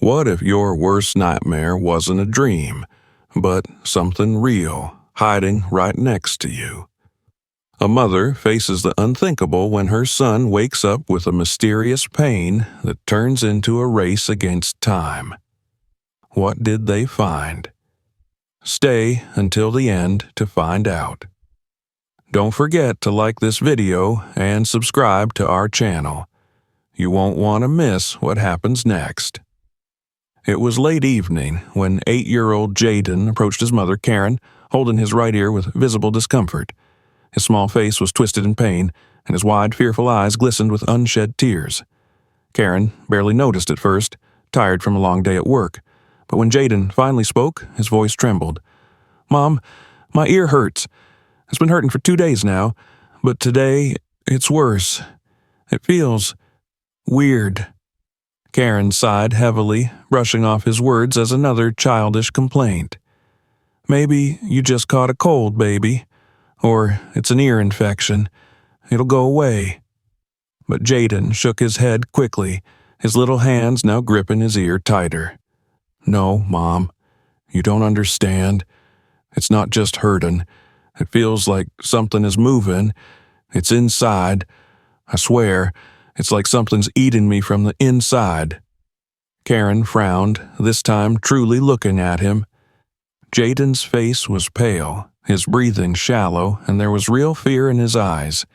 What if your worst nightmare wasn't a dream, but something real, hiding right next to you? A mother faces the unthinkable when her son wakes up with a mysterious pain that turns into a race against time. What did they find? Stay until the end to find out. Don't forget to like this video and subscribe to our channel. You won't want to miss what happens next. It was late evening when 8-year-old Jaden approached his mother, Karen, holding his right ear with visible discomfort. His small face was twisted in pain, and his wide, fearful eyes glistened with unshed tears. Karen barely noticed at first, tired from a long day at work. But when Jaden finally spoke, his voice trembled. "Mom, my ear hurts. It's been hurting for 2 days now, but today it's worse. It feels weird." Karen sighed heavily, brushing off his words as another childish complaint. "Maybe you just caught a cold, baby. Or it's an ear infection. It'll go away." But Jaden shook his head quickly, his little hands now gripping his ear tighter. "No, Mom, you don't understand. It's not just hurting. It feels like something is moving. It's inside. I swear, it's like something's eating me from the inside." Karen frowned, this time truly looking at him. Jaden's face was pale, his breathing shallow, and there was real fear in his eyes.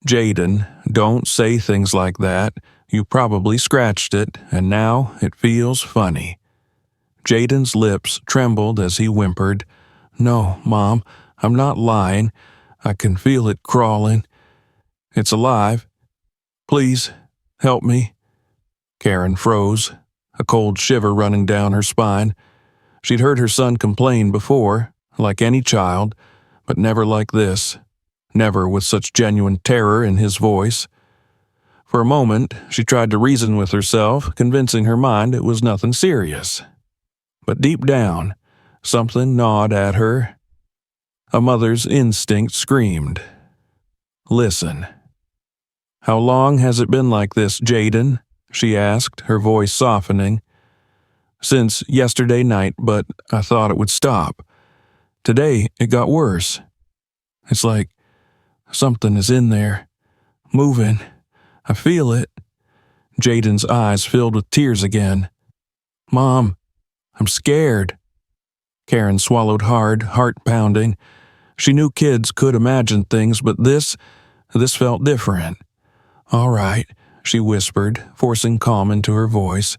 "Jaden, don't say things like that. You probably scratched it, and now it feels funny." Jaden's lips trembled as he whimpered, "No, Mom, I'm not lying. I can feel it crawling. It's alive. Please, help me." Karen froze, a cold shiver running down her spine. She'd heard her son complain before, like any child, but never like this, never with such genuine terror in his voice. For a moment, she tried to reason with herself, convincing her mind it was nothing serious. But deep down, something gnawed at her. A mother's instinct screamed, "Listen." "How long has it been like this, Jaden?" she asked, her voice softening. "Since yesterday night, but I thought it would stop. Today, it got worse. It's like something is in there, moving. I feel it." Jaden's eyes filled with tears again. "Mom, I'm scared." Karen swallowed hard, heart pounding. She knew kids could imagine things, but this felt different. "All right," she whispered, forcing calm into her voice.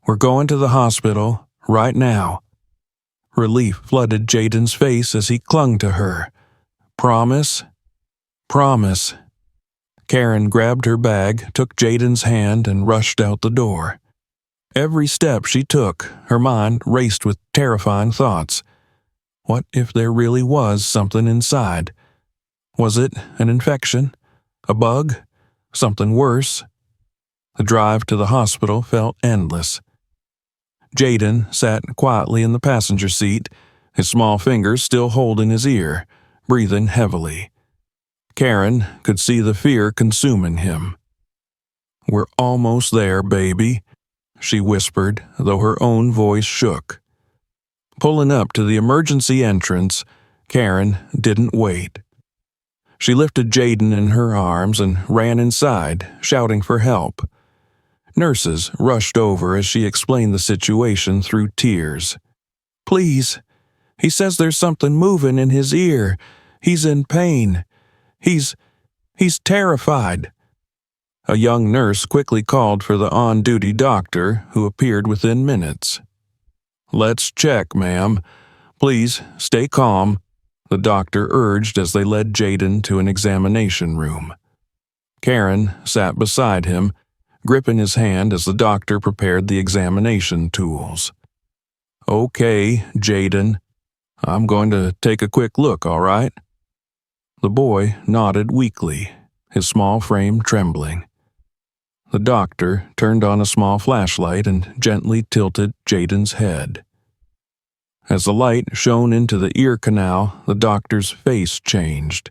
"We're going to the hospital, right now." Relief flooded Jaden's face as he clung to her. "Promise?" "Promise." Karen grabbed her bag, took Jaden's hand, and rushed out the door. Every step she took, her mind raced with terrifying thoughts. What if there really was something inside? Was it an infection? A bug? Something worse? The drive to the hospital felt endless. Jaden sat quietly in the passenger seat, his small fingers still holding his ear, breathing heavily. Karen could see the fear consuming him. "We're almost there, baby," she whispered, though her own voice shook. Pulling up to the emergency entrance, Karen didn't wait. She lifted Jaden in her arms and ran inside, shouting for help. Nurses rushed over as she explained the situation through tears. "Please, he says there's something moving in his ear. He's in pain. He's terrified." A young nurse quickly called for the on-duty doctor, who appeared within minutes. "Let's check, ma'am. Please stay calm," the doctor urged as they led Jaden to an examination room. Karen sat beside him, gripping his hand as the doctor prepared the examination tools. "Okay, Jaden. I'm going to take a quick look, all right?" The boy nodded weakly, his small frame trembling. The doctor turned on a small flashlight and gently tilted Jaden's head. As the light shone into the ear canal, the doctor's face changed.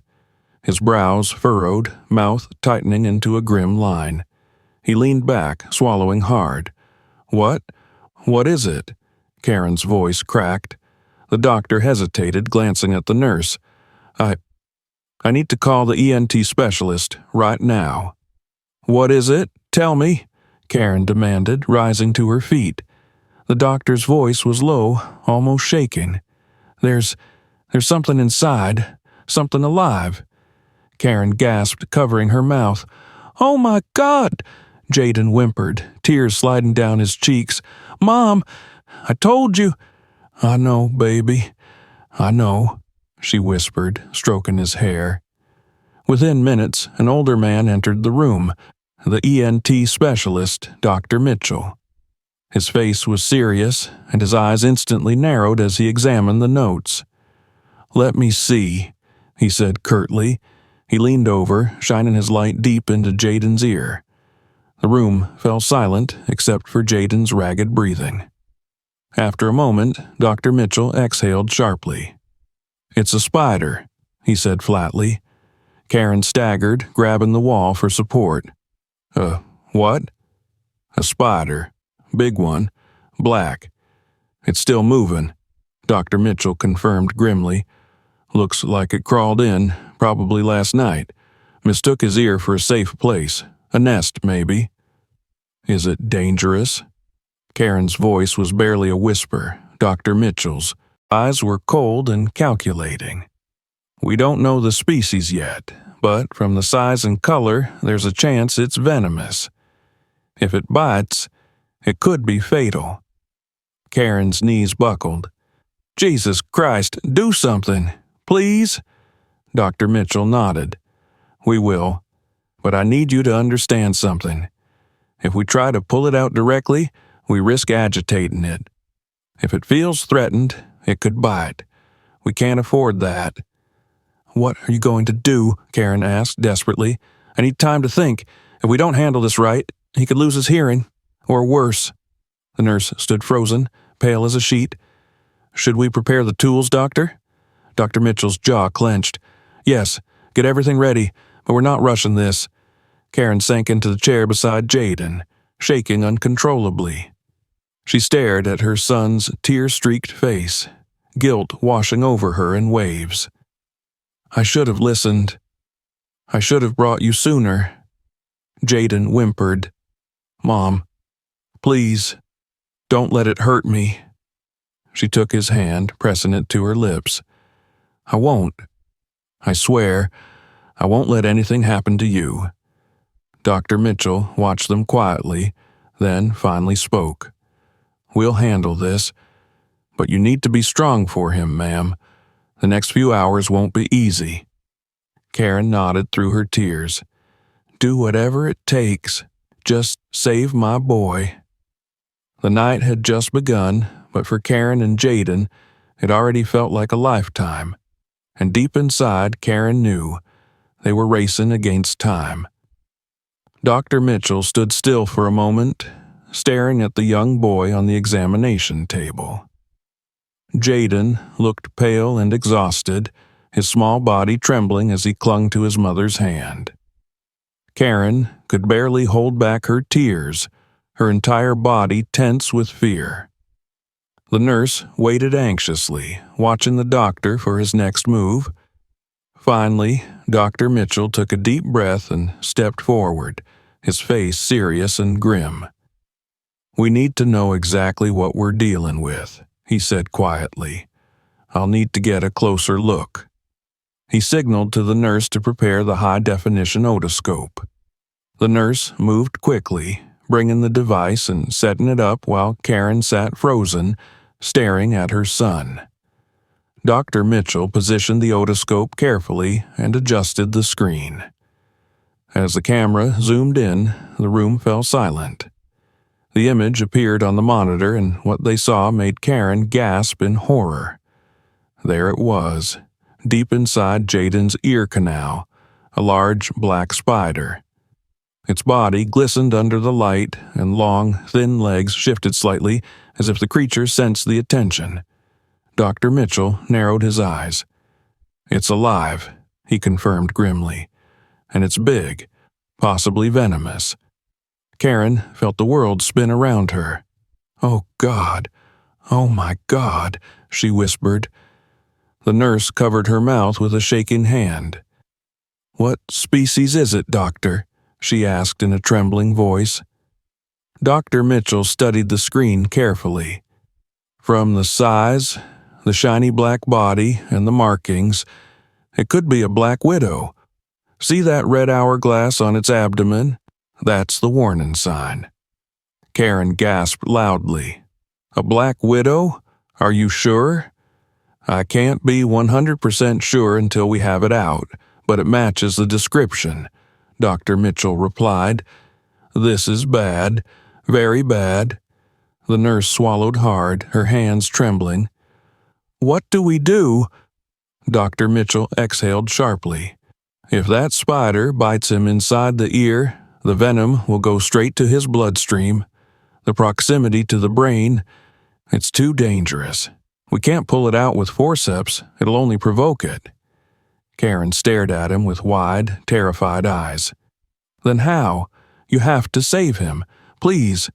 His brows furrowed, mouth tightening into a grim line. He leaned back, swallowing hard. "What? What is it? Karen's voice cracked. The doctor hesitated, glancing at the nurse. I need to call the ENT specialist right now. What is it? Tell me, Karen demanded, rising to her feet. The doctor's voice was low, almost shaking. There's something inside, something alive. Karen gasped, covering her mouth. Oh my God! Jaden whimpered, tears sliding down his cheeks. Mom, I told you. I know, baby. I know, she whispered, stroking his hair. Within minutes, an older man entered the room, the ENT specialist, Dr. Mitchell. His face was serious, and his eyes instantly narrowed as he examined the notes. Let me see, he said curtly. He leaned over, shining his light deep into Jaden's ear. The room fell silent except for Jaden's ragged breathing. After a moment, Dr. Mitchell exhaled sharply. It's a spider, he said flatly. Karen staggered, grabbing the wall for support. What? A spider. Big one. Black. It's still moving, Dr. Mitchell confirmed grimly. Looks like it crawled in, probably last night. Mistook his ear for a safe place. A nest, maybe. Is it dangerous? Karen's voice was barely a whisper. Dr. Mitchell's eyes were cold and calculating. We don't know the species yet, but from the size and color, there's a chance it's venomous. If it bites, it could be fatal. Karen's knees buckled. Jesus Christ, do something, please? Dr. Mitchell nodded. We will, but I need you to understand something. If we try to pull it out directly, we risk agitating it. If it feels threatened, it could bite. We can't afford that. What are you going to do? Karen asked desperately. I need time to think. If we don't handle this right, he could lose his hearing. Or worse. The nurse stood frozen, pale as a sheet. Should we prepare the tools, Doctor? Dr. Mitchell's jaw clenched. Yes, get everything ready, but we're not rushing this. Karen sank into the chair beside Jaden, shaking uncontrollably. She stared at her son's tear-streaked face, guilt washing over her in waves. I should have listened. I should have brought you sooner. Jaden whimpered. Mom, please, don't let it hurt me. She took his hand, pressing it to her lips. I won't. I swear, I won't let anything happen to you. Dr. Mitchell watched them quietly, then finally spoke. We'll handle this, but you need to be strong for him, ma'am. The next few hours won't be easy. Karen nodded through her tears. Do whatever it takes. Just save my boy. The night had just begun, but for Karen and Jaden, it already felt like a lifetime. And deep inside, Karen knew they were racing against time. Dr. Mitchell stood still for a moment, staring at the young boy on the examination table. Jaden looked pale and exhausted, his small body trembling as he clung to his mother's hand. Karen could barely hold back her tears, her entire body tense with fear. The nurse waited anxiously, watching the doctor for his next move. Finally, Dr. Mitchell took a deep breath and stepped forward, his face serious and grim. We need to know exactly what we're dealing with, he said quietly. I'll need to get a closer look. He signaled to the nurse to prepare the high-definition otoscope. The nurse moved quickly, bringing the device and setting it up while Karen sat frozen, staring at her son. Dr. Mitchell positioned the otoscope carefully and adjusted the screen. As the camera zoomed in, the room fell silent. The image appeared on the monitor, and what they saw made Karen gasp in horror. There it was, deep inside Jaden's ear canal, a large black spider. Its body glistened under the light, and long, thin legs shifted slightly as if the creature sensed the attention. Dr. Mitchell narrowed his eyes. It's alive, he confirmed grimly. And it's big, possibly venomous. Karen felt the world spin around her. "Oh, God! Oh, my God!" she whispered. The nurse covered her mouth with a shaking hand. "What species is it, doctor?" she asked in a trembling voice. Dr. Mitchell studied the screen carefully. From the size, the shiny black body, and the markings, it could be a black widow. See that red hourglass on its abdomen? That's the warning sign. Karen gasped loudly. "A black widow? Are you sure?" "I can't be 100% sure until we have it out, but it matches the description," Dr. Mitchell replied. "This is bad, very bad." The nurse swallowed hard, her hands trembling. "What do we do?" Dr. Mitchell exhaled sharply. "If that spider bites him inside the ear, the venom will go straight to his bloodstream. The proximity to the brain, it's too dangerous. We can't pull it out with forceps, it'll only provoke it." Karen stared at him with wide, terrified eyes. "Then how? You have to save him. Please."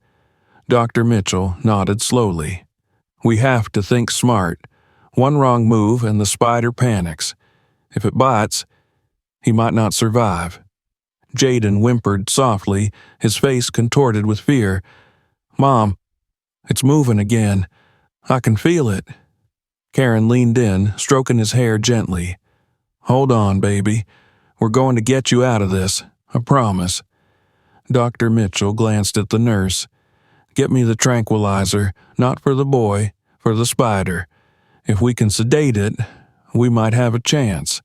Dr. Mitchell nodded slowly. "We have to think smart. One wrong move and the spider panics. If it bites, he might not survive." Jaden whimpered softly, his face contorted with fear. "Mom, it's moving again. I can feel it." Karen leaned in, stroking his hair gently. "Hold on, baby. We're going to get you out of this. I promise." Dr. Mitchell glanced at the nurse. "Get me the tranquilizer, not for the boy, for the spider. If we can sedate it, we might have a chance."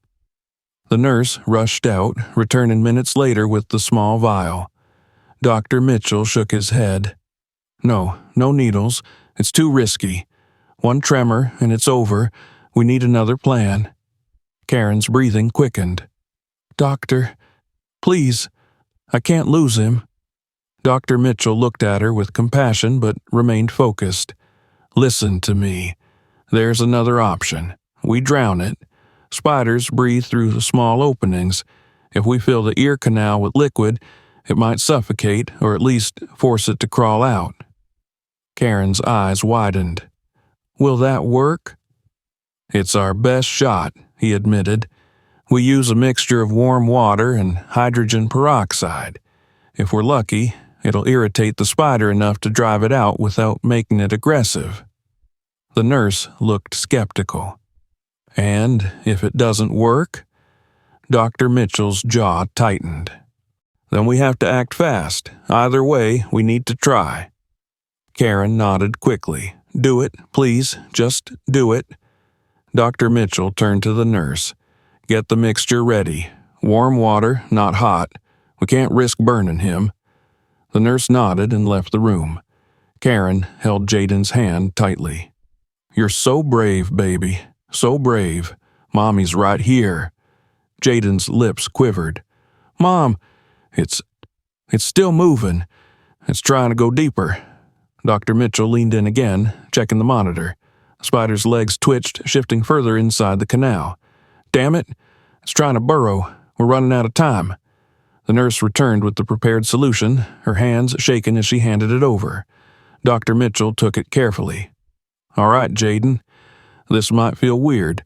The nurse rushed out, returning minutes later with the small vial. Dr. Mitchell shook his head. No needles. It's too risky. One tremor, and it's over. We need another plan." Karen's breathing quickened. "Doctor, please, I can't lose him." Dr. Mitchell looked at her with compassion but remained focused. "Listen to me. There's another option. We drown it. Spiders breathe through the small openings. If we fill the ear canal with liquid, it might suffocate or at least force it to crawl out." Karen's eyes widened. "Will that work?" "It's our best shot," he admitted. "We use a mixture of warm water and hydrogen peroxide. If we're lucky, it'll irritate the spider enough to drive it out without making it aggressive." The nurse looked skeptical. "And if it doesn't work?" Dr. Mitchell's jaw tightened. "Then we have to act fast. Either way, we need to try." Karen nodded quickly. "Do it, please. Just do it." Dr. Mitchell turned to the nurse. "Get the mixture ready. Warm water, not hot. We can't risk burning him." The nurse nodded and left the room. Karen held Jaden's hand tightly. "You're so brave, baby. So brave. Mommy's right here." Jaden's lips quivered. "Mom, it's still moving. It's trying to go deeper." Dr. Mitchell leaned in again, checking the monitor. The spider's legs twitched, shifting further inside the canal. "Damn it! It's trying to burrow. We're running out of time." The nurse returned with the prepared solution, her hands shaking as she handed it over. Dr. Mitchell took it carefully. "All right, Jaden. This might feel weird,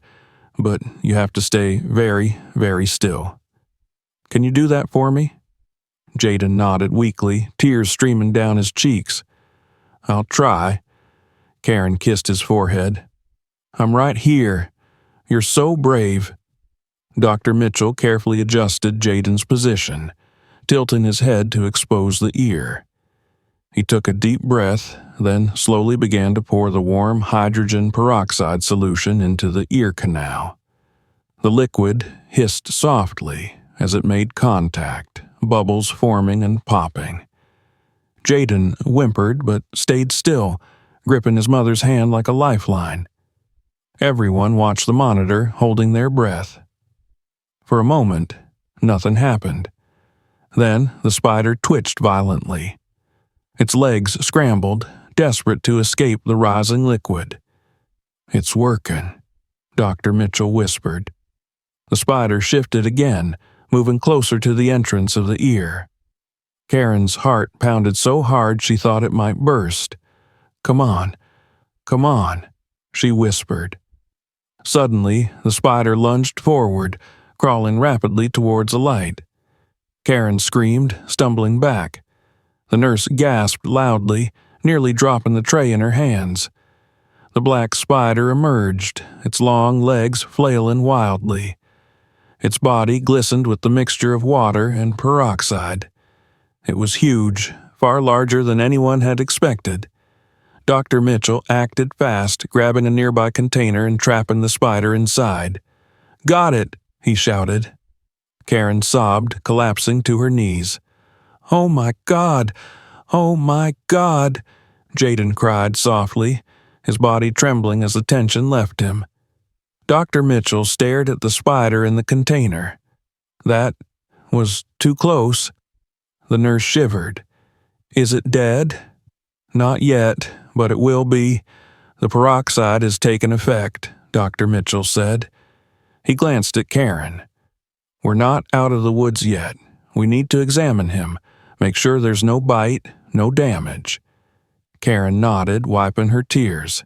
but you have to stay very, very still. Can you do that for me?" Jaden nodded weakly, tears streaming down his cheeks. "I'll try." Karen kissed his forehead. "I'm right here. You're so brave." Dr. Mitchell carefully adjusted Jaden's position, tilting his head to expose the ear. He took a deep breath, then slowly began to pour the warm hydrogen peroxide solution into the ear canal. The liquid hissed softly as it made contact, bubbles forming and popping. Jaden whimpered but stayed still, gripping his mother's hand like a lifeline. Everyone watched the monitor, holding their breath. For a moment, nothing happened. Then the spider twitched violently. Its legs scrambled, desperate to escape the rising liquid. "It's working," Dr. Mitchell whispered. The spider shifted again, moving closer to the entrance of the ear. Karen's heart pounded so hard she thought it might burst. Come on, come on, she whispered. Suddenly, the spider lunged forward, crawling rapidly towards a light. Karen screamed, stumbling back. The nurse gasped loudly, nearly dropping the tray in her hands. The black spider emerged, its long legs flailing wildly. Its body glistened with the mixture of water and peroxide. It was huge, far larger than anyone had expected. Dr. Mitchell acted fast, grabbing a nearby container and trapping the spider inside. "Got it!" he shouted. Karen sobbed, collapsing to her knees. "Oh my God! Oh my God!" Jaden cried softly, his body trembling as the tension left him. Dr. Mitchell stared at the spider in the container. That was too close. The nurse shivered. "Is it dead?" "Not yet, but it will be. The peroxide has taken effect," Dr. Mitchell said. He glanced at Karen. "We're not out of the woods yet. We need to examine him, make sure there's no bite, no damage." Karen nodded, wiping her tears.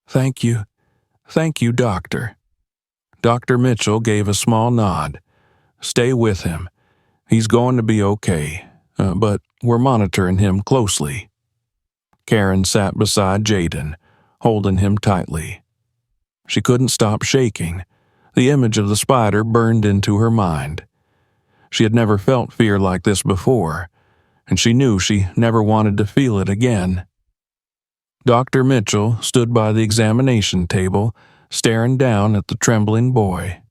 Thank you, doctor." Dr. Mitchell gave a small nod. "Stay with him. He's going to be okay, but we're monitoring him closely." Karen sat beside Jaden, holding him tightly. She couldn't stop shaking. The image of the spider burned into her mind. She had never felt fear like this before, and she knew she never wanted to feel it again. Dr. Mitchell stood by the examination table, staring down at the trembling boy.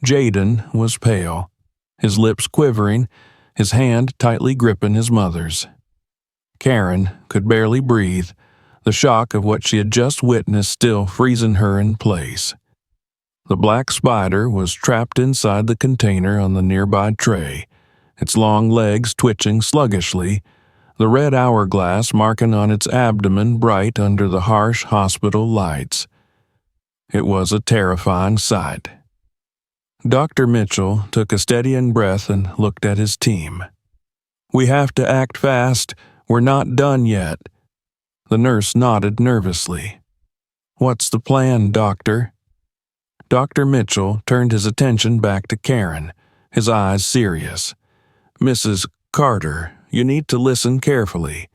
Jaden was pale, his lips quivering, his hand tightly gripping his mother's. Karen could barely breathe, the shock of what she had just witnessed still freezing her in place. The black spider was trapped inside the container on the nearby tray, its long legs twitching sluggishly, the red hourglass marking on its abdomen bright under the harsh hospital lights. It was a terrifying sight. Dr. Mitchell took a steadying breath and looked at his team. "We have to act fast. We're not done yet." The nurse nodded nervously. "What's the plan, doctor?" Dr. Mitchell turned his attention back to Karen, his eyes serious. "Mrs. Carter, you need to listen carefully.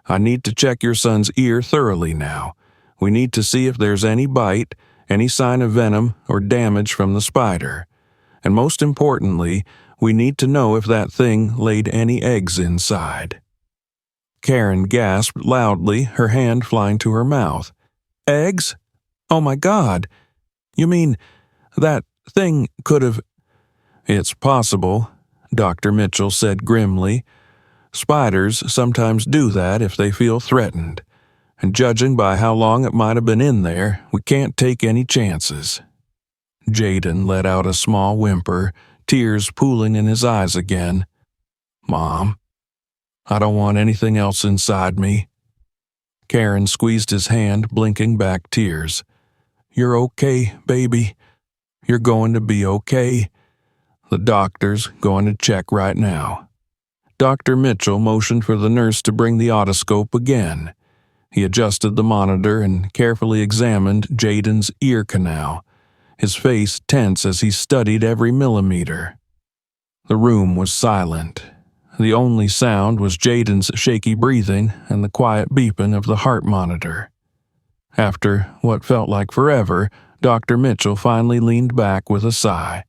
I need to check your son's ear thoroughly now. We need to see if there's any bite, any sign of venom or damage from the spider. And most importantly, we need to know if that thing laid any eggs inside." Karen gasped loudly, her hand flying to her mouth. "Eggs? Oh my God! You mean that thing could have—" "It's possible," Dr. Mitchell said grimly. "Spiders sometimes do that if they feel threatened, and judging by how long it might have been in there, we can't take any chances." Jaden let out a small whimper, tears pooling in his eyes again. "Mom, I don't want anything else inside me." Karen squeezed his hand, blinking back tears. "You're okay, baby. You're going to be okay. The doctor's going to check right now." Dr. Mitchell motioned for the nurse to bring the otoscope again. He adjusted the monitor and carefully examined Jaden's ear canal, his face tense as he studied every millimeter. The room was silent. The only sound was Jaden's shaky breathing and the quiet beeping of the heart monitor. After what felt like forever, Dr. Mitchell finally leaned back with a sigh.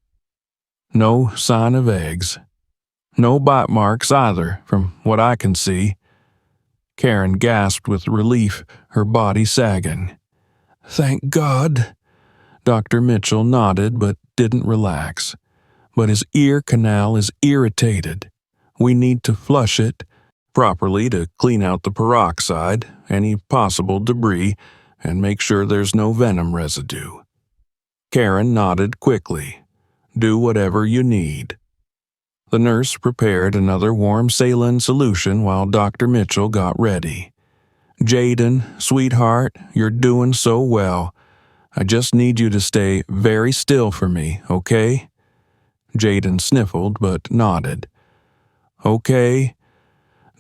"No sign of eggs. No bite marks either, from what I can see." Karen gasped with relief, her body sagging. "Thank God." Dr. Mitchell nodded but didn't relax. "But his ear canal is irritated. We need to flush it properly to clean out the peroxide, any possible debris, and make sure there's no venom residue." Karen nodded quickly. "Do whatever you need." The nurse prepared another warm saline solution while Dr. Mitchell got ready. "Jaden, sweetheart, you're doing so well. I just need you to stay very still for me, okay?" Jaden sniffled but nodded. "Okay."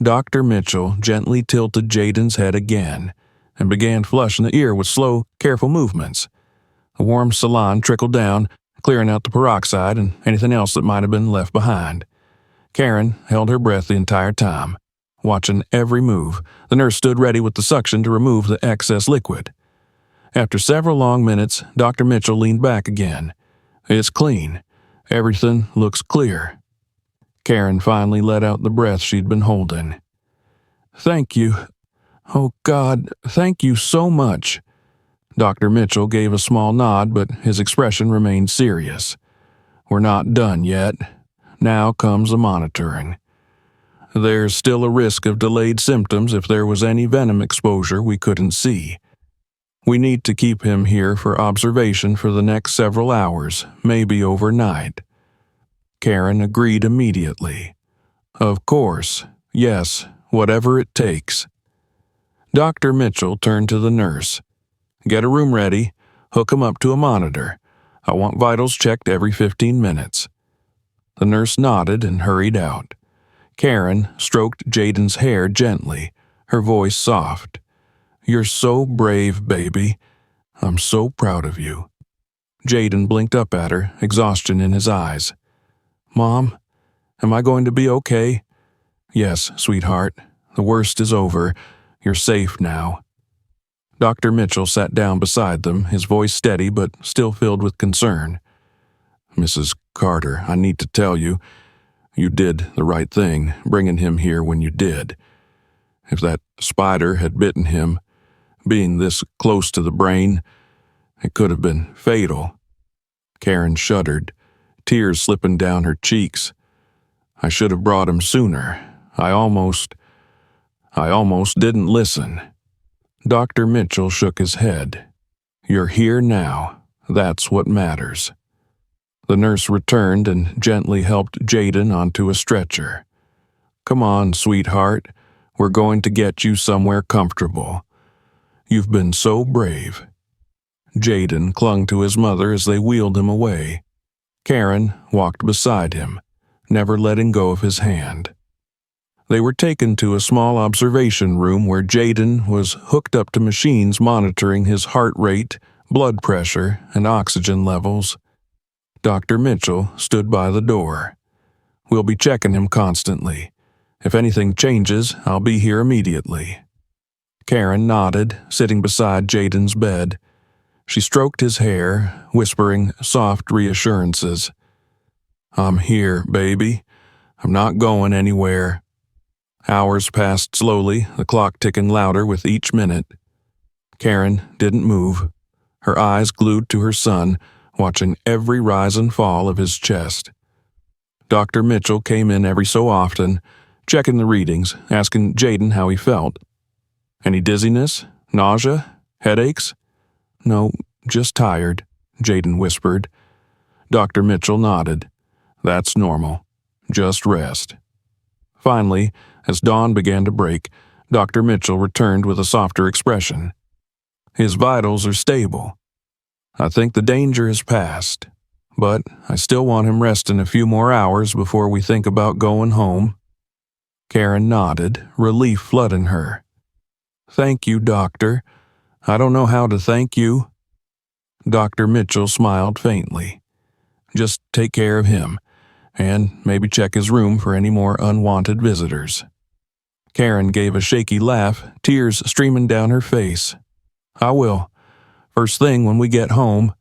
Dr. Mitchell gently tilted Jaden's head again and began flushing the ear with slow, careful movements. The warm saline trickled down, clearing out the peroxide and anything else that might have been left behind. Karen held her breath the entire time, watching every move. The nurse stood ready with the suction to remove the excess liquid. After several long minutes, Dr. Mitchell leaned back again. "It's clean. Everything looks clear." Karen finally let out the breath she'd been holding. "Thank you. Oh, God, thank you so much." Dr. Mitchell gave a small nod, but his expression remained serious. "We're not done yet. Now comes the monitoring. There's still a risk of delayed symptoms if there was any venom exposure we couldn't see. We need to keep him here for observation for the next several hours, maybe overnight." Karen agreed immediately. "Of course. Yes, whatever it takes." Dr. Mitchell turned to the nurse. "Get a room ready. Hook him up to a monitor. I want vitals checked every 15 minutes." The nurse nodded and hurried out. Karen stroked Jaden's hair gently, her voice soft. "You're so brave, baby. I'm so proud of you." Jaden blinked up at her, exhaustion in his eyes. "Mom, am I going to be okay?" "Yes, sweetheart. The worst is over. You're safe now." Dr. Mitchell sat down beside them, his voice steady but still filled with concern. "Mrs. Carter, I need to tell you, you did the right thing, bringing him here when you did. If that spider had bitten him, being this close to the brain, it could have been fatal." Karen shuddered, tears slipping down her cheeks. "I should have brought him sooner. I almost didn't listen." Dr. Mitchell shook his head. "You're here now. That's what matters." The nurse returned and gently helped Jaden onto a stretcher. "Come on, sweetheart. We're going to get you somewhere comfortable. You've been so brave." Jaden clung to his mother as they wheeled him away. Karen walked beside him, never letting go of his hand. They were taken to a small observation room where Jaden was hooked up to machines monitoring his heart rate, blood pressure, and oxygen levels. Dr. Mitchell stood by the door. "We'll be checking him constantly. If anything changes, I'll be here immediately." Karen nodded, sitting beside Jaden's bed. She stroked his hair, whispering soft reassurances. "I'm here, baby. I'm not going anywhere." Hours passed slowly, the clock ticking louder with each minute. Karen didn't move, her eyes glued to her son, watching every rise and fall of his chest. Dr. Mitchell came in every so often, checking the readings, asking Jaden how he felt. "Any dizziness? Nausea? Headaches?" "No, just tired," Jaden whispered. Dr. Mitchell nodded. "That's normal. Just rest." Finally, as dawn began to break, Dr. Mitchell returned with a softer expression. "His vitals are stable. I think the danger has passed, but I still want him resting a few more hours before we think about going home." Karen nodded, relief flooding her. "Thank you, doctor. I don't know how to thank you." Dr. Mitchell smiled faintly. "Just take care of him, and maybe check his room for any more unwanted visitors." Karen gave a shaky laugh, tears streaming down her face. "I will. First thing when we get home."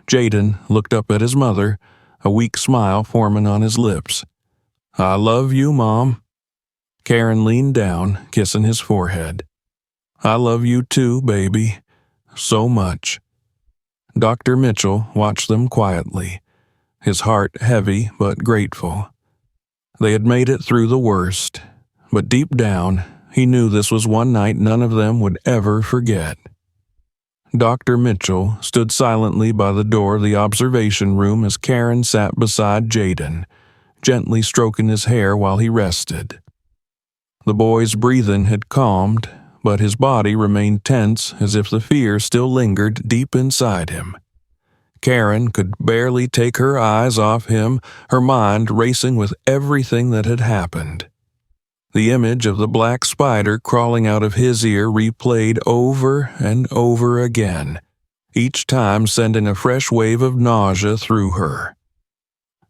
Jaden looked up at his mother, a weak smile forming on his lips. "I love you, Mom." Karen leaned down, kissing his forehead. "I love you too, baby. So much." Dr. Mitchell watched them quietly, his heart heavy but grateful. They had made it through the worst, but deep down, he knew this was one night none of them would ever forget. Dr. Mitchell stood silently by the door of the observation room as Karen sat beside Jaden, gently stroking his hair while he rested. The boy's breathing had calmed, but his body remained tense as if the fear still lingered deep inside him. Karen could barely take her eyes off him, her mind racing with everything that had happened. The image of the black spider crawling out of his ear replayed over and over again, each time sending a fresh wave of nausea through her.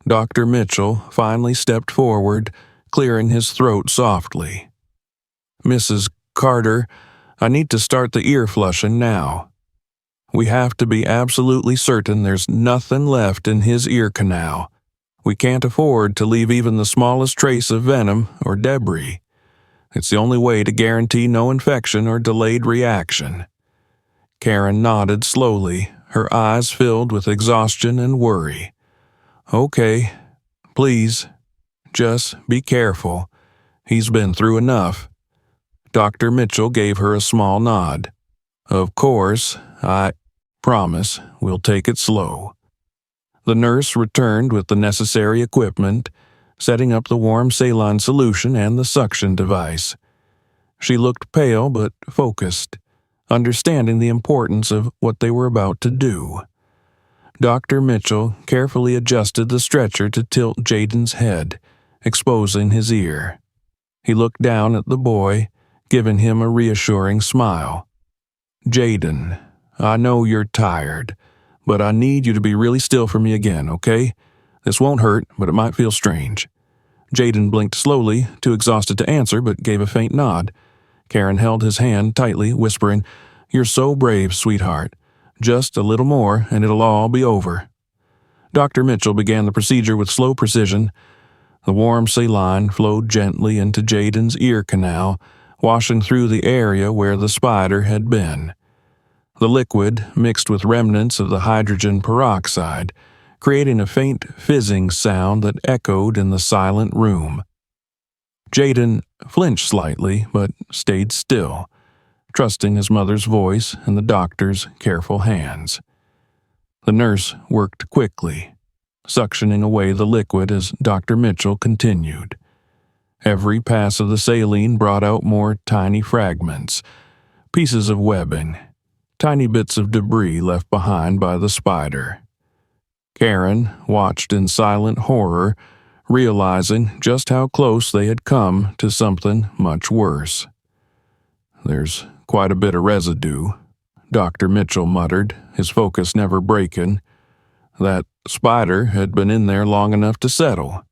Dr. Mitchell finally stepped forward, clearing his throat softly. "Mrs. Carter, I need to start the ear flushing now. We have to be absolutely certain there's nothing left in his ear canal. We can't afford to leave even the smallest trace of venom or debris. It's the only way to guarantee no infection or delayed reaction." Karen nodded slowly, her eyes filled with exhaustion and worry. "Okay, please, just be careful. He's been through enough." Dr. Mitchell gave her a small nod. "Of course, I promise we'll take it slow." The nurse returned with the necessary equipment, setting up the warm saline solution and the suction device. She looked pale but focused, understanding the importance of what they were about to do. Dr. Mitchell carefully adjusted the stretcher to tilt Jaden's head, exposing his ear. He looked down at the boy, giving him a reassuring smile. "Jaden, I know you're tired, but I need you to be really still for me again, okay? This won't hurt, but it might feel strange." Jaden blinked slowly, too exhausted to answer, but gave a faint nod. Karen held his hand tightly, whispering, "You're so brave, sweetheart. Just a little more, and it'll all be over." Dr. Mitchell began the procedure with slow precision. The warm saline flowed gently into Jaden's ear canal, washing through the area where the spider had been. The liquid mixed with remnants of the hydrogen peroxide, creating a faint fizzing sound that echoed in the silent room. Jaden flinched slightly, but stayed still, trusting his mother's voice and the doctor's careful hands. The nurse worked quickly, suctioning away the liquid as Dr. Mitchell continued. Every pass of the saline brought out more tiny fragments, pieces of webbing, tiny bits of debris left behind by the spider. Karen watched in silent horror, realizing just how close they had come to something much worse. "There's quite a bit of residue," Dr. Mitchell muttered, his focus never breaking. "That spider had been in there long enough to settle."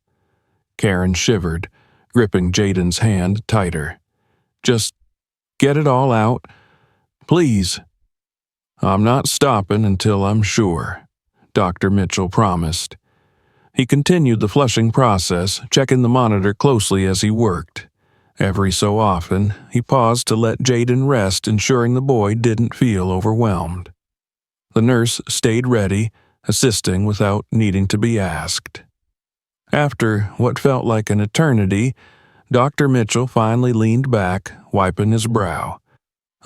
Karen shivered, gripping Jaden's hand tighter. "Just get it all out, please." "I'm not stopping until I'm sure," Dr. Mitchell promised. He continued the flushing process, checking the monitor closely as he worked. Every so often, he paused to let Jaden rest, ensuring the boy didn't feel overwhelmed. The nurse stayed ready, assisting without needing to be asked. After what felt like an eternity, Dr. Mitchell finally leaned back, wiping his brow.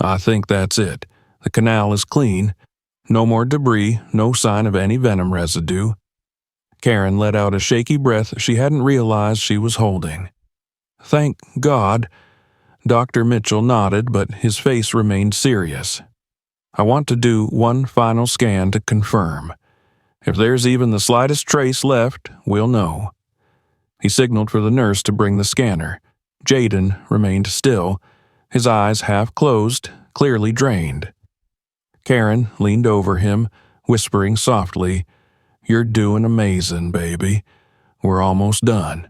"I think that's it. The canal is clean. No more debris, no sign of any venom residue." Karen let out a shaky breath she hadn't realized she was holding. "Thank God." Dr. Mitchell nodded, but his face remained serious. "I want to do one final scan to confirm. If there's even the slightest trace left, we'll know." He signaled for the nurse to bring the scanner. Jaden remained still, his eyes half closed, clearly drained. Karen leaned over him, whispering softly, "You're doing amazing, baby. We're almost done."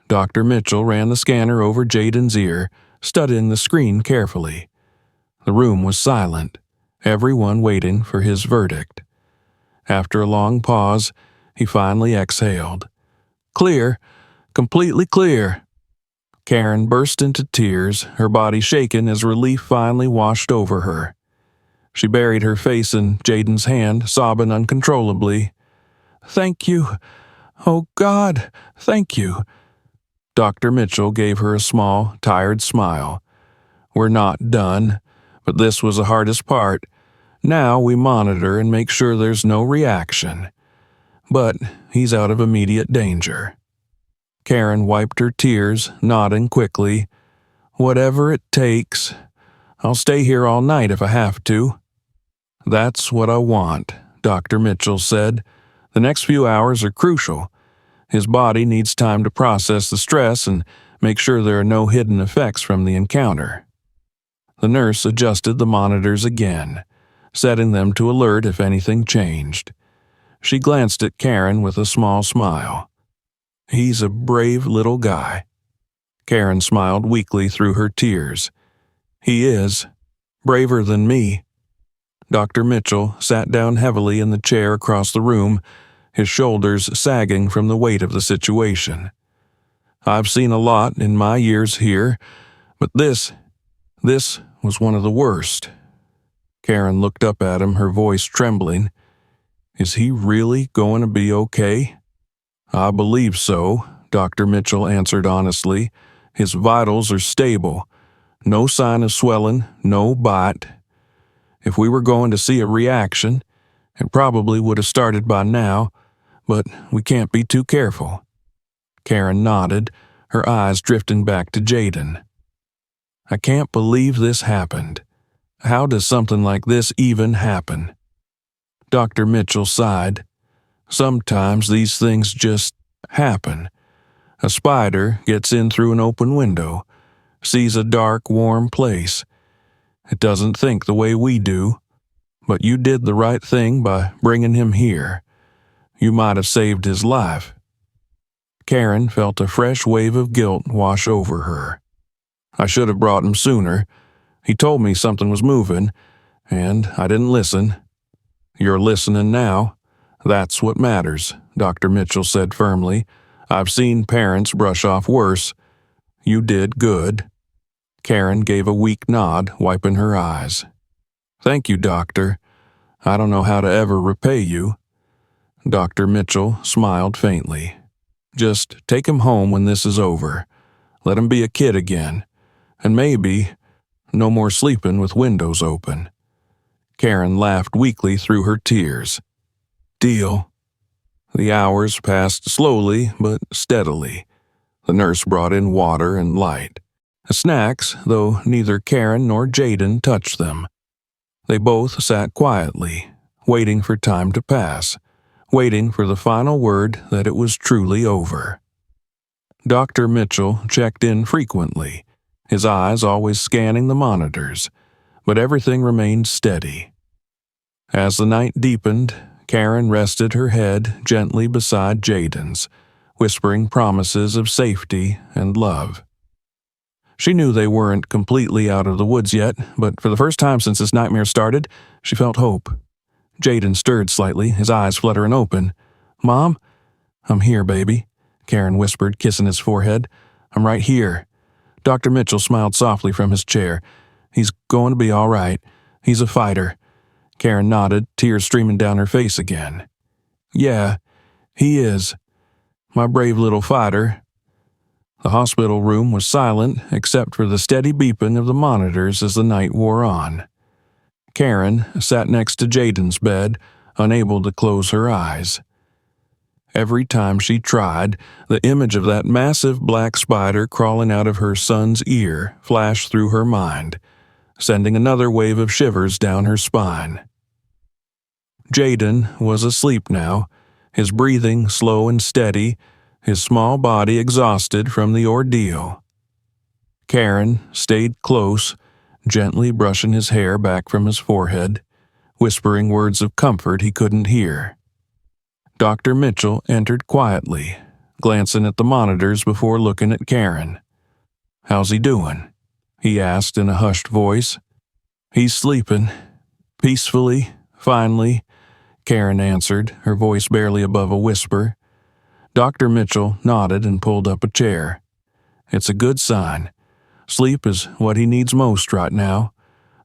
Dr. Mitchell ran the scanner over Jaden's ear, studying the screen carefully. The room was silent, everyone waiting for his verdict. After a long pause, he finally exhaled. "Clear, completely clear." Karen burst into tears, her body shaken as relief finally washed over her. She buried her face in Jaden's hand, sobbing uncontrollably. "Thank you. Oh, God, thank you." Dr. Mitchell gave her a small, tired smile. "We're not done, but this was the hardest part. Now we monitor and make sure there's no reaction. But he's out of immediate danger." Karen wiped her tears, nodding quickly. "Whatever it takes. I'll stay here all night if I have to." "That's what I want," Dr. Mitchell said. "The next few hours are crucial. His body needs time to process the stress and Make sure there are no hidden effects from the encounter." The nurse adjusted the monitors again, setting them to alert if anything changed. She glanced at Karen with a small smile. "He's a brave little guy." Karen smiled weakly through her tears. "He is. Braver than me." Dr. Mitchell sat down heavily in the chair across the room, his shoulders sagging from the weight of the situation. "I've seen a lot in my years here, but this was one of the worst." Karen looked up at him, her voice trembling. "Is he really going to be okay?" "I believe so," Dr. Mitchell answered honestly. "His vitals are stable. No sign of swelling, no bite. If we were going to see a reaction, it probably would have started by now, but we can't be too careful." Karen nodded, her eyes drifting back to Jaden. "I can't believe this happened. How does something like this even happen?" Dr. Mitchell sighed. "Sometimes these things just happen. A spider gets in through an open window, sees a dark, warm place. It doesn't think the way we do. But you did the right thing by bringing him here. You might have saved his life." Karen felt a fresh wave of guilt wash over her. "I should have brought him sooner. He told me something was moving, and I didn't listen." "You're listening now. That's what matters," Dr. Mitchell said firmly. "I've seen parents brush off worse. You did good." Karen gave a weak nod, wiping her eyes. "Thank you, Doctor. I don't know how to ever repay you." Dr. Mitchell smiled faintly. "Just take him home when this is over. Let him be a kid again. And maybe no more sleeping with windows open." Karen laughed weakly through her tears. "Deal." The hours passed slowly but steadily. The nurse brought in water and light. Snacks, though neither Karen nor Jaden touched them. They both sat quietly, waiting for time to pass, waiting for the final word that it was truly over. Dr. Mitchell checked in frequently, his eyes always scanning the monitors, but everything remained steady. As the night deepened, Karen rested her head gently beside Jaden's, whispering promises of safety and love. She knew they weren't completely out of the woods yet, but for the first time since this nightmare started, she felt hope. Jaden stirred slightly, his eyes fluttering open. "Mom?" "I'm here, baby," Karen whispered, kissing his forehead. "I'm right here." Dr. Mitchell smiled softly from his chair. "He's going to be all right. He's a fighter." Karen nodded, tears streaming down her face again. "Yeah, he is. My brave little fighter." The hospital room was silent except for the steady beeping of the monitors as the night wore on. Karen sat next to Jaden's bed, unable to close her eyes. Every time she tried, the image of that massive black spider crawling out of her son's ear flashed through her mind, sending another wave of shivers down her spine. Jaden was asleep now, his breathing slow and steady, his small body exhausted from the ordeal. Karen stayed close, gently brushing his hair back from his forehead, whispering words of comfort he couldn't hear. Dr. Mitchell entered quietly, glancing at the monitors before looking at Karen. "How's he doing?" he asked in a hushed voice. "He's sleeping. Peacefully, finally," Karen answered, her voice barely above a whisper. Dr. Mitchell nodded and pulled up a chair. "It's a good sign. Sleep is what he needs most right now.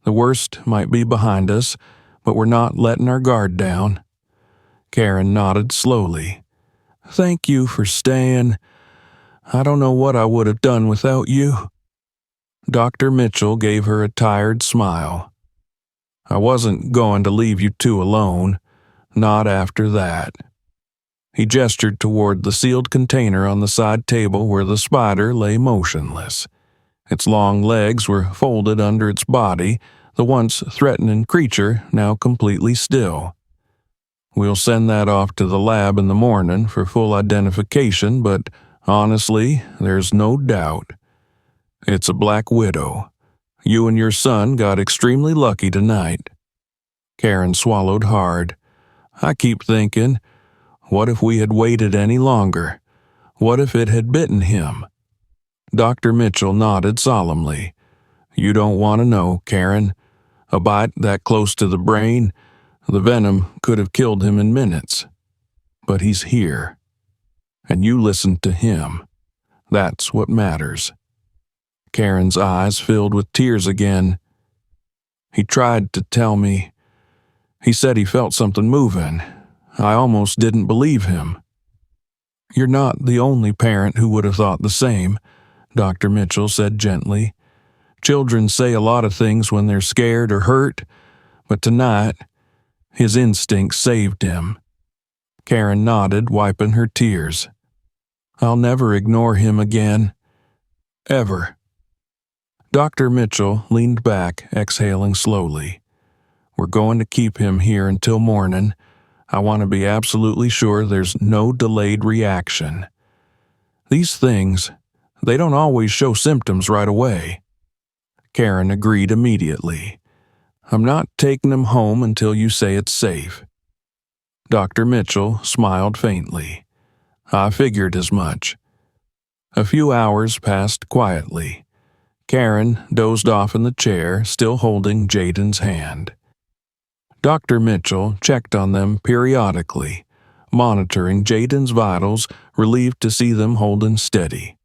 The worst might be behind us, but we're not letting our guard down." Karen nodded slowly. "Thank you for staying. I don't know what I would have done without you." Dr. Mitchell gave her a tired smile. "I wasn't going to leave you two alone. Not after that." He gestured toward the sealed container on the side table where the spider lay motionless. Its long legs were folded under its body, the once threatening creature now completely still. "We'll send that off to the lab in the morning for full identification, but Honestly, there's no doubt. It's a black widow. You and your son got extremely lucky tonight." Karen swallowed hard. "I keep thinking, what if we had waited any longer? What if it had bitten him?" Dr. Mitchell nodded solemnly. "You don't want to know, Karen. A bite that close to the brain, the venom could have killed him in minutes. But he's here. And you listened to him. That's what matters." Karen's eyes filled with tears again. "He tried to tell me. He said he felt something moving. I almost didn't believe him." "You're not the only parent who would have thought the same," Dr. Mitchell said gently. "Children say a lot of things when they're scared or hurt, but tonight, his instinct saved him." Karen nodded, wiping her tears. "I'll never ignore him again. Ever." Dr. Mitchell leaned back, exhaling slowly. "We're going to keep him here until morning. I want to be absolutely sure there's no delayed reaction. These things, they don't always show symptoms right away." Karen agreed immediately. "I'm not taking him home until you say it's safe." Dr. Mitchell smiled faintly. "I figured as much." A few hours passed quietly. Karen dozed off in the chair, still holding Jaden's hand. Dr. Mitchell checked on them periodically, monitoring Jaden's vitals, relieved to see them holding steady.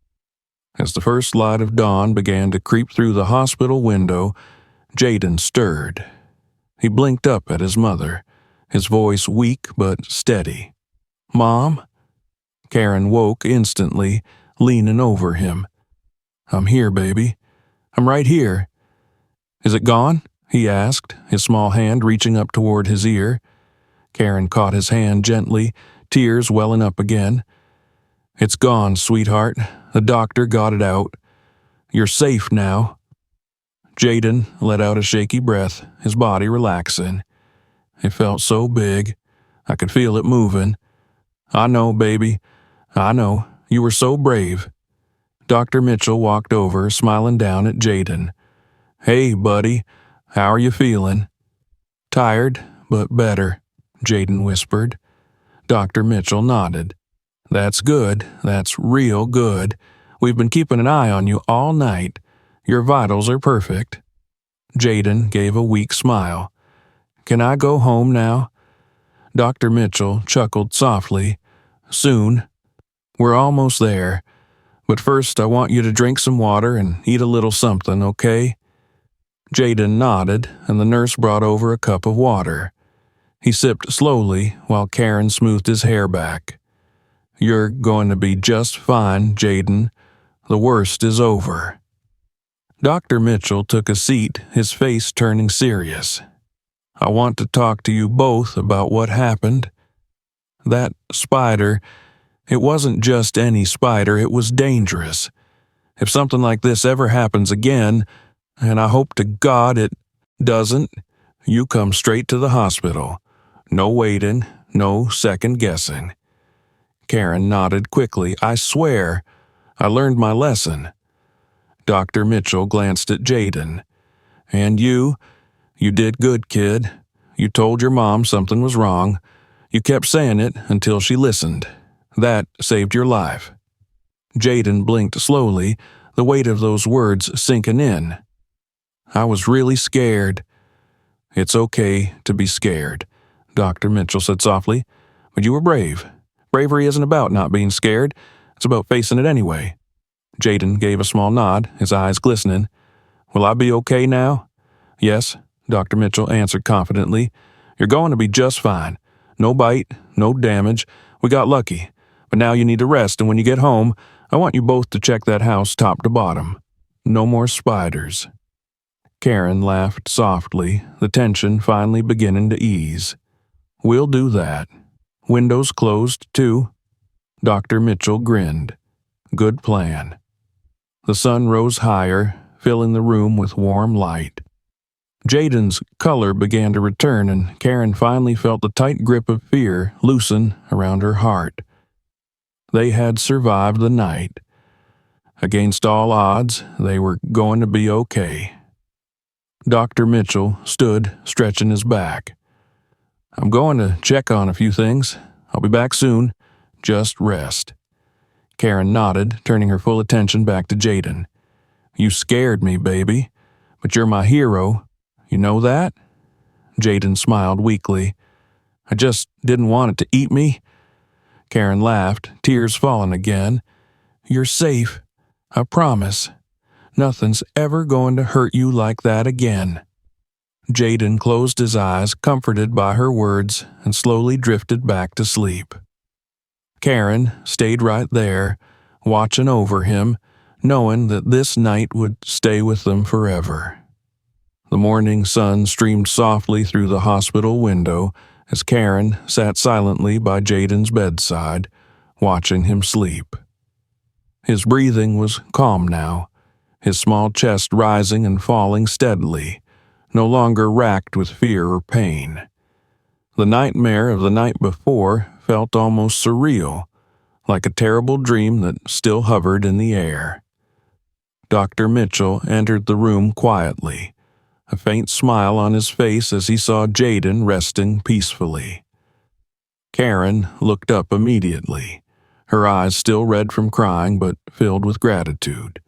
As the first light of dawn began to creep through the hospital window, Jaden stirred. He blinked up at his mother, his voice weak but steady. "Mom?" Karen woke instantly, leaning over him. "I'm here, baby. I'm right here." "Is it gone?" he asked, his small hand reaching up toward his ear. Karen caught his hand gently, tears welling up again. "It's gone, sweetheart. The doctor got it out. You're safe now." Jaden let out a shaky breath, his body relaxing. It felt so big. I could feel it moving. "I know, baby. I know. You were so brave." Dr. Mitchell walked over, smiling down at Jaden. "Hey, buddy. How are you feeling?" "Tired, but better," Jaden whispered. Dr. Mitchell nodded. "That's good. That's real good. We've been keeping an eye on you all night. Your vitals are perfect." Jaden gave a weak smile. "Can I go home now?" Dr. Mitchell chuckled softly. "Soon. We're almost there. But first I want you to drink some water and eat a little something, okay?" Jaden nodded, and the nurse brought over a cup of water. He sipped slowly while Karen smoothed his hair back. "You're going to be just fine, Jaden. The worst is over." Dr. Mitchell took a seat, his face turning serious. "I want to talk to you both about what happened. That spider, it wasn't just any spider, it was dangerous. If something like this ever happens again, and I hope to God it doesn't, you come straight to the hospital. No waiting, no second guessing." Karen nodded quickly. "I swear, I learned my lesson." Dr. Mitchell glanced at Jaden. "And you did good, kid. You told your mom something was wrong. You kept saying it until she listened. That saved your life." Jaden blinked slowly, the weight of those words sinking in. "I was really scared." "It's okay to be scared," Dr. Mitchell said softly. "But you were brave. Bravery isn't about not being scared. It's about facing it anyway." Jaden gave a small nod, his eyes glistening. "Will I be okay now?" "Yes," Dr. Mitchell answered confidently. "You're going to be just fine. No bite, no damage. We got lucky. But now you need to rest, and when you get home, I want you both to check that house top to bottom. No more spiders." Karen laughed softly, the tension finally beginning to ease. "We'll do that. Windows closed, too?" Dr. Mitchell grinned. "Good plan." The sun rose higher, filling the room with warm light. Jaden's color began to return, and Karen finally felt the tight grip of fear loosen around her heart. They had survived the night. Against all odds, they were going to be okay. Dr. Mitchell stood, stretching his back. I'm going to check on a few things. I'll be back soon. Just rest. Karen nodded, turning her full attention back to Jaden. You scared me, baby, but you're my hero. You know that? Jaden smiled weakly. I just didn't want it to eat me. Karen laughed, tears falling again. You're safe. I promise. Nothing's ever going to hurt you like that again. Jaden closed his eyes, comforted by her words, and slowly drifted back to sleep. Karen stayed right there, watching over him, knowing that this night would stay with them forever. The morning sun streamed softly through the hospital window as Karen sat silently by Jaden's bedside, watching him sleep. His breathing was calm now, his small chest rising and falling steadily, no longer racked with fear or pain. The nightmare of the night before felt almost surreal, like a terrible dream that still hovered in the air. Dr. Mitchell entered the room quietly, a faint smile on his face as he saw Jaden resting peacefully. Karen looked up immediately, her eyes still red from crying but filled with gratitude.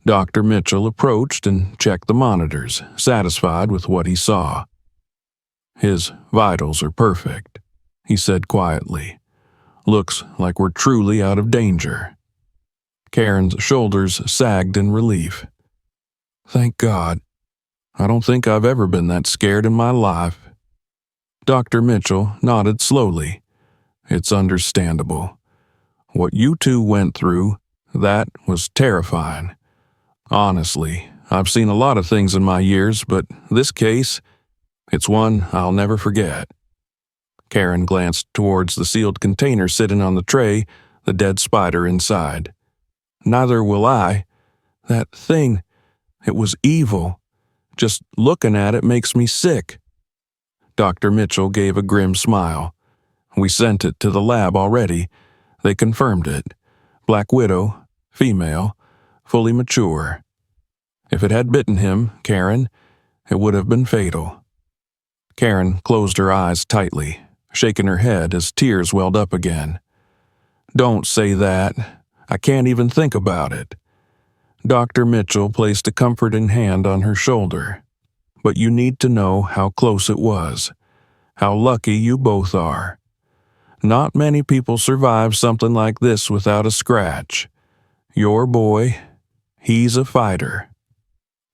Dr. Mitchell approached and checked the monitors, satisfied with what he saw. His vitals are perfect, he said quietly. Looks like we're truly out of danger. Karen's shoulders sagged in relief. Thank God. I don't think I've ever been that scared in my life. Dr. Mitchell nodded slowly. It's understandable. What you two went through, that was terrifying. Honestly, I've seen a lot of things in my years, but this case, it's one I'll never forget. Karen glanced towards the sealed container sitting on the tray, the dead spider inside. Neither will I. That thing, it was evil. Just looking at it makes me sick. Dr. Mitchell gave a grim smile. We sent it to the lab already. They confirmed it. Black Widow, female, fully mature. If it had bitten him, Karen, it would have been fatal. Karen closed her eyes tightly, shaking her head as tears welled up again. Don't say that. I can't even think about it. Dr. Mitchell placed a comforting hand on her shoulder. But you need to know how close it was, how lucky you both are. Not many people survive something like this without a scratch. Your boy, he's a fighter.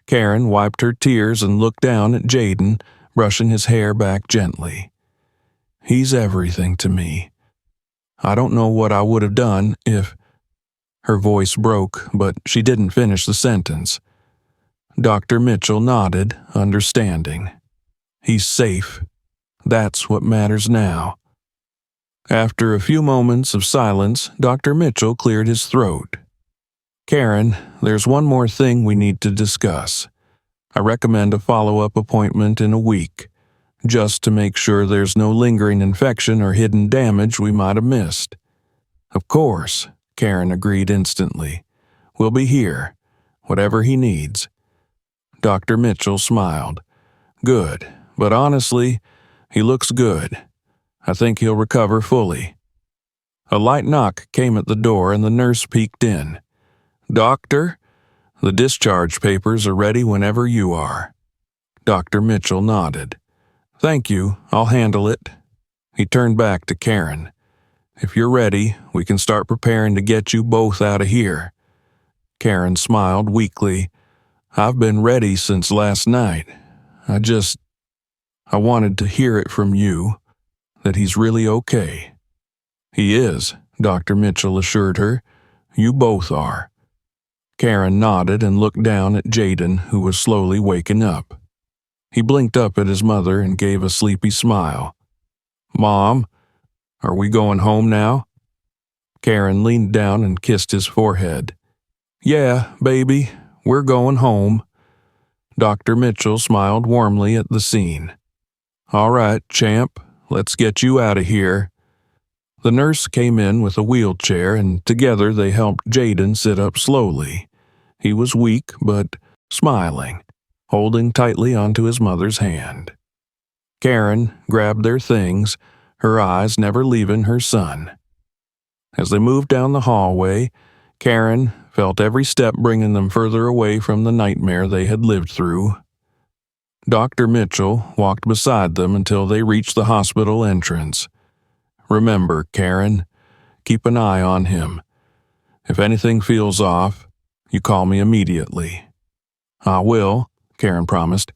Karen wiped her tears and looked down at Jaden, brushing his hair back gently. He's everything to me. I don't know what I would have done if... Her voice broke, but she didn't finish the sentence. Dr. Mitchell nodded, understanding. He's safe. That's what matters now. After a few moments of silence, Dr. Mitchell cleared his throat. Karen, there's one more thing we need to discuss. I recommend a follow-up appointment in a week, just to make sure there's no lingering infection or hidden damage we might have missed. Of course, Karen agreed instantly. We'll be here, whatever he needs. Dr. Mitchell smiled. Good, but honestly, he looks good. I think he'll recover fully. A light knock came at the door and the nurse peeked in. Doctor, the discharge papers are ready whenever you are. Dr. Mitchell nodded. Thank you, I'll handle it. He turned back to Karen. If you're ready, we can start preparing to get you both out of here. Karen smiled weakly. I've been ready since last night. I wanted to hear it from you, that he's really okay. He is, Dr. Mitchell assured her. You both are. Karen nodded and looked down at Jaden, who was slowly waking up. He blinked up at his mother and gave a sleepy smile. Mom, are we going home now? Karen leaned down and kissed his forehead. Yeah, baby, we're going home. Dr. Mitchell smiled warmly at the scene. All right, champ, let's get you out of here. The nurse came in with a wheelchair, and together they helped Jaden sit up slowly. He was weak, but smiling, holding tightly onto his mother's hand. Karen grabbed their things, her eyes never leaving her son. As they moved down the hallway, Karen felt every step bringing them further away from the nightmare they had lived through. Dr. Mitchell walked beside them until they reached the hospital entrance. Remember, Karen, keep an eye on him. If anything feels off, you call me immediately. I will, Karen promised.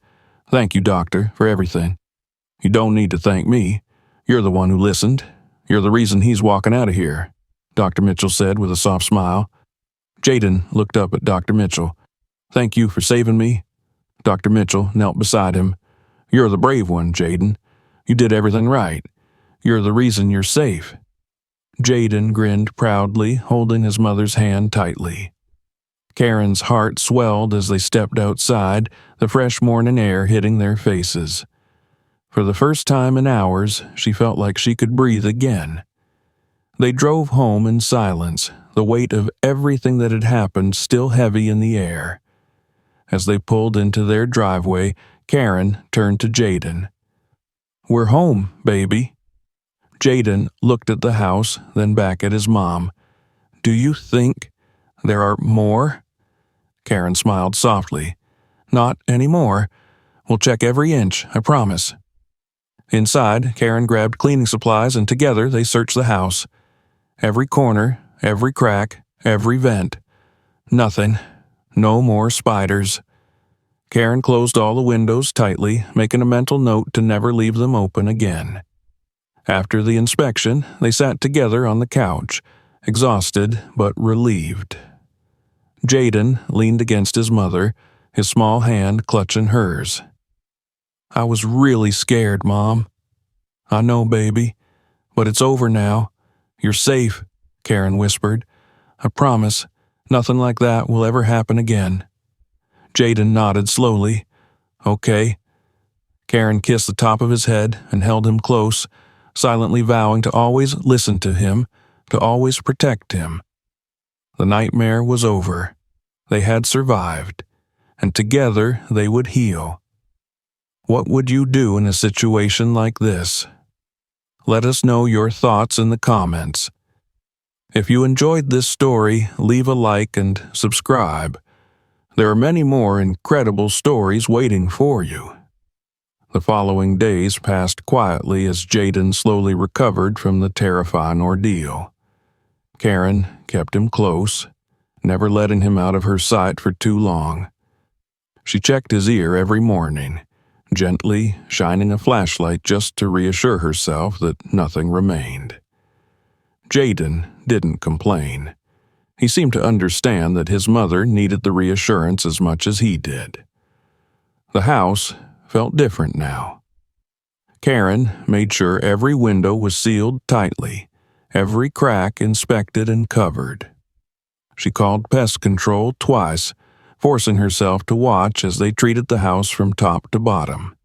Thank you, Doctor, for everything. You don't need to thank me. You're the one who listened. You're the reason he's walking out of here, Dr. Mitchell said with a soft smile. Jaden looked up at Dr. Mitchell. Thank you for saving me. Dr. Mitchell knelt beside him. You're the brave one, Jaden. You did everything right. You're the reason you're safe. Jaden grinned proudly, holding his mother's hand tightly. Karen's heart swelled as they stepped outside, the fresh morning air hitting their faces. For the first time in hours, she felt like she could breathe again. They drove home in silence, the weight of everything that had happened still heavy in the air. As they pulled into their driveway, Karen turned to Jaden. We're home, baby. Jaden looked at the house, then back at his mom. Do you think there are more? Karen smiled softly. Not anymore. We'll check every inch, I promise. Inside, Karen grabbed cleaning supplies and together they searched the house. Every corner, every crack, every vent. Nothing. No more spiders. Karen closed all the windows tightly, making a mental note to never leave them open again. After the inspection, they sat together on the couch, exhausted but relieved. Jaden leaned against his mother, his small hand clutching hers. I was really scared, Mom. I know, baby, but it's over now. You're safe, Karen whispered. I promise, nothing like that will ever happen again. Jaden nodded slowly. Okay. Karen kissed the top of his head and held him close, silently vowing to always listen to him, to always protect him. The nightmare was over. They had survived, and together they would heal. What would you do in a situation like this? Let us know your thoughts in the comments. If you enjoyed this story, leave a like and subscribe. There are many more incredible stories waiting for you. The following days passed quietly as Jaden slowly recovered from the terrifying ordeal. Karen kept him close, never letting him out of her sight for too long. She checked his ear every morning, gently shining a flashlight just to reassure herself that nothing remained. Jaden didn't complain. He seemed to understand that his mother needed the reassurance as much as he did. The house felt different now. Karen made sure every window was sealed tightly, every crack inspected and covered. She called pest control twice, forcing herself to watch as they treated the house from top to bottom.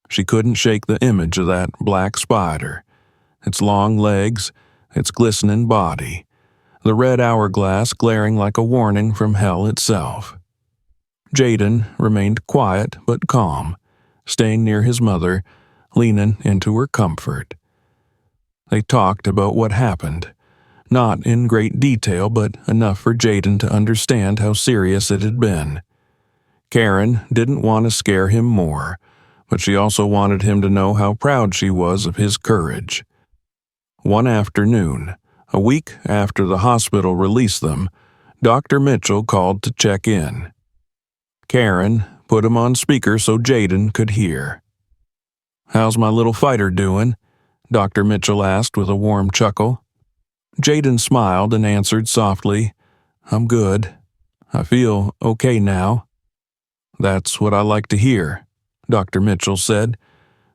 She couldn't shake the image of that black spider, its long legs, its glistening body, the red hourglass glaring like a warning from hell itself. Jaden remained quiet but calm, staying near his mother, leaning into her comfort. They talked about what happened, not in great detail but enough for Jaden to understand how serious it had been. Karen didn't want to scare him more, but she also wanted him to know how proud she was of his courage. One afternoon, a week after the hospital released them, Dr. Mitchell called to check in. Karen put him on speaker so Jaden could hear. How's my little fighter doing? Dr. Mitchell asked with a warm chuckle. Jaden smiled and answered softly, I'm good. I feel okay now. That's what I like to hear, Dr. Mitchell said.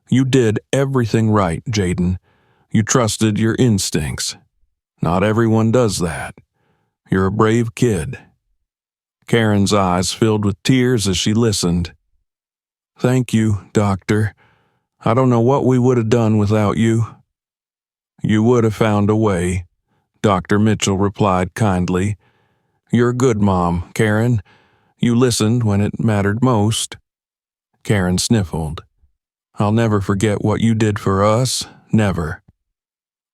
You did everything right, Jaden. You trusted your instincts. Not everyone does that. You're a brave kid. Karen's eyes filled with tears as she listened. Thank you, Doctor. I don't know what we would have done without you. You would have found a way, Dr. Mitchell replied kindly. You're a good mom, Karen. You listened when it mattered most. Karen sniffled. I'll never forget what you did for us, never.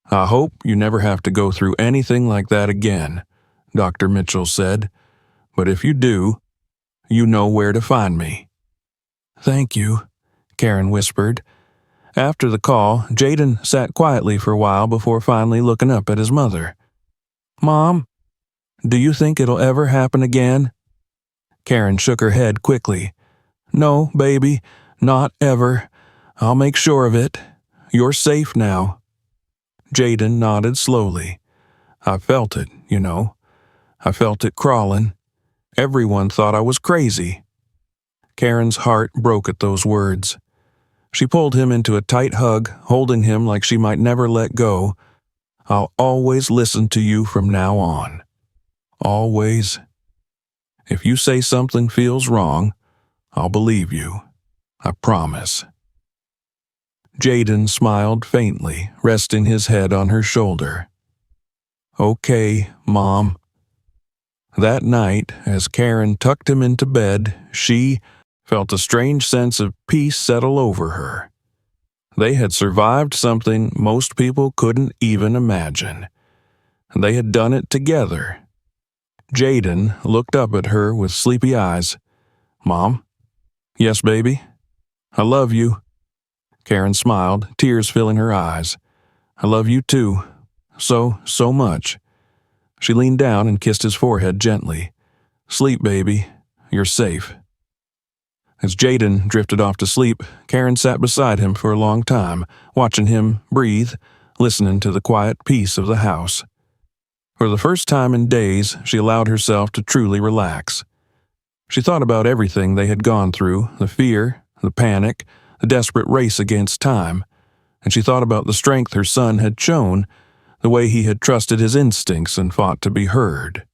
I hope you never have to go through anything like that again, Dr. Mitchell said. But if you do, you know where to find me. Thank you, Karen whispered. After the call, Jaden sat quietly for a while before finally looking up at his mother. Mom, do you think it'll ever happen again? Karen shook her head quickly. No, baby, not ever. I'll make sure of it. You're safe now. Jaden nodded slowly. I felt it, you know. I felt it crawling. Everyone thought I was crazy. Karen's heart broke at those words. She pulled him into a tight hug, holding him like she might never let go. I'll always listen to you from now on. Always. If you say something feels wrong, I'll believe you. I promise. Jaden smiled faintly, resting his head on her shoulder. Okay, Mom. That night, as Karen tucked him into bed, she felt a strange sense of peace settle over her. They had survived something most people couldn't even imagine. They had done it together. Jaden looked up at her with sleepy eyes. Mom? Yes, baby? I love you. Karen smiled, tears filling her eyes. I love you too. So much. She leaned down and kissed his forehead gently. Sleep, baby. You're safe. As Jaden drifted off to sleep, Karen sat beside him for a long time, watching him breathe, listening to the quiet peace of the house. For the first time in days, she allowed herself to truly relax. She thought about everything they had gone through, the fear, the panic, the desperate race against time, and she thought about the strength her son had shown, the way he had trusted his instincts and fought to be heard.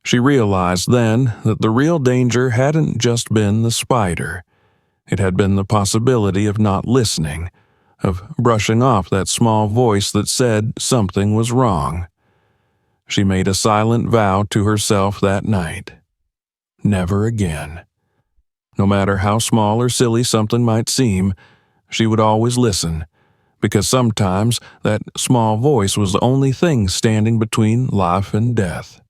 She realized then that the real danger hadn't just been the spider. It had been the possibility of not listening, of brushing off that small voice that said something was wrong. She made a silent vow to herself that night. Never again. No matter how small or silly something might seem, she would always listen, because sometimes that small voice was the only thing standing between life and death.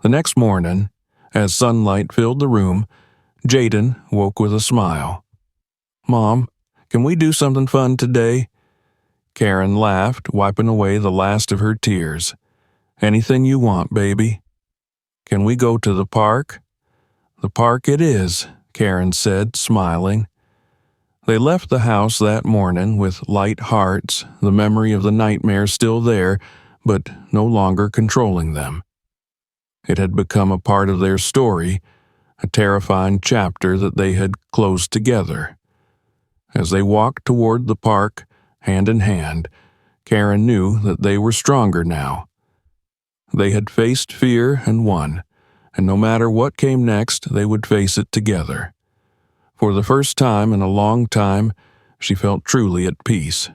The next morning, as sunlight filled the room, Jaden woke with a smile. Mom, can we do something fun today? Karen laughed, wiping away the last of her tears. Anything you want, baby. Can we go to the park? The park it is, Karen said, smiling. They left the house that morning with light hearts, the memory of the nightmare still there, but no longer controlling them. It had become a part of their story, a terrifying chapter that they had closed together. As they walked toward the park, hand in hand, Karen knew that they were stronger now. They had faced fear and won, and no matter what came next, they would face it together. For the first time in a long time, she felt truly at peace.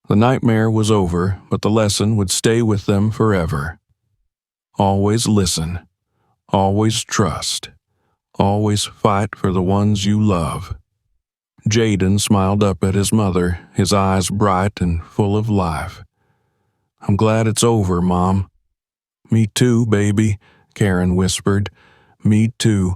The nightmare was over, but the lesson would stay with them forever. Always listen. Always trust. Always fight for the ones you love. Jaden smiled up at his mother, his eyes bright and full of life. I'm glad it's over, Mom. Me too, baby, Karen whispered. Me too.